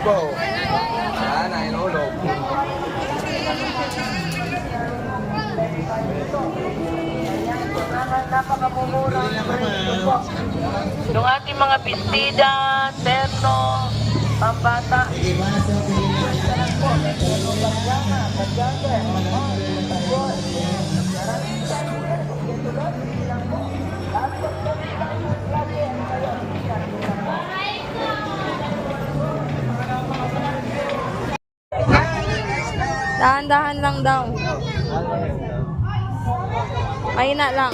po. Yan, ay nulog. Napakamumura. Yung ating mga bestida, terno, pambata. Dahan-dahan lang daw. Mahina lang.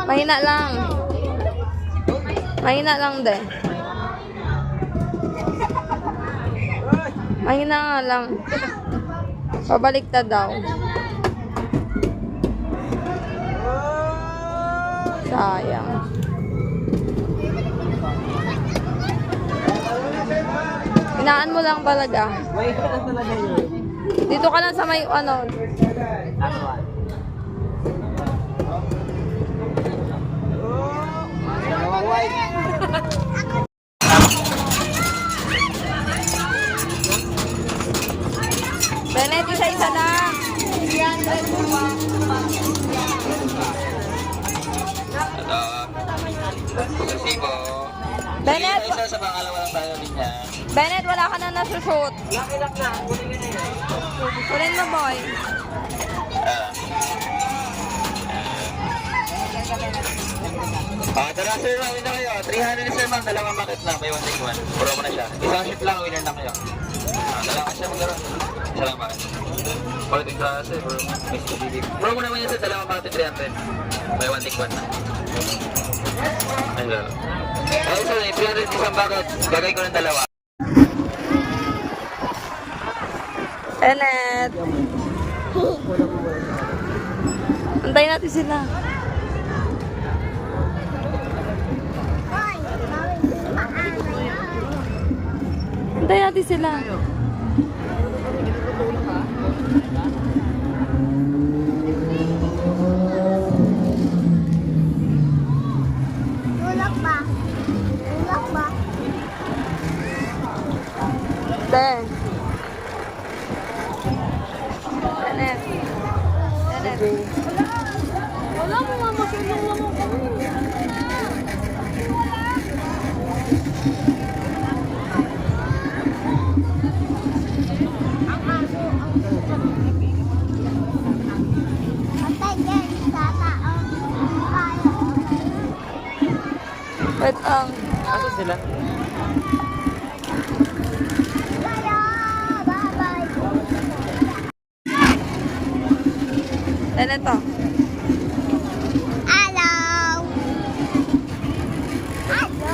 Mahina lang. Mahina lang din. Mahina nga lang. Pabaliktad daw. Sayang. Hinaan mo lang talaga. Dito ka lang sa may ano. Benet, isa-isa lang. 300. Benet, Isa sa pangalawa lang tayo niya. Benet, wala ka na nasushoot. Kunin mo, boy. Tara sir, mawin na kayo. 300 na sir ma'am, dalawang bucket na. May 1 take 1. Puro mo na siya. Isang shoot lang, winner na kayo. Dalawa siya magkaroon. Isa lang bucket. Quality class eh, bro. May CDD. Puro mo naman yan sir, dalawang bucket 300. May 1 take 1 na. Ayun. Ayun sir, 300 isang bucket. Gagay ko ng dalawa. Benet. Antayin natin sila. Antayin natin sila. Tulak ba? Tulak ba? Benet. Benet. Benet. Wala mo nga masunong lang ako. Patay yan sa taong kaya. Wait, Asa sila? Kaya, bye-bye. Benet to. Hello. Hello.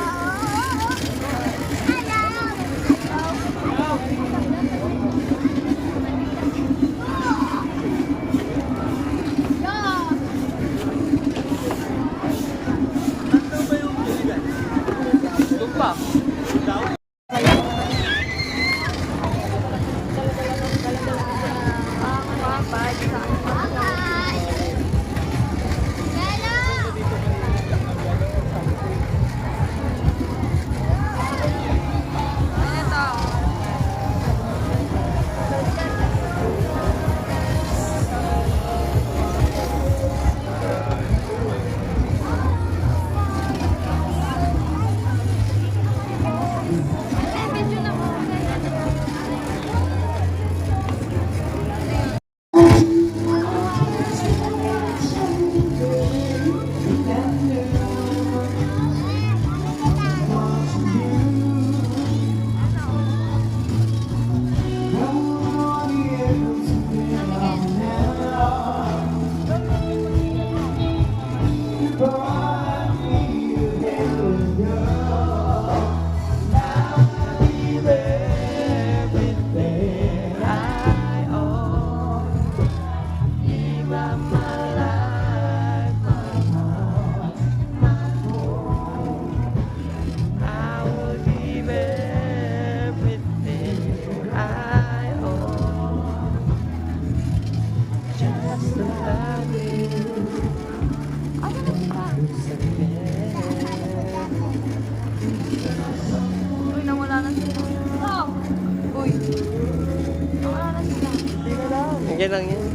Yan lang yan.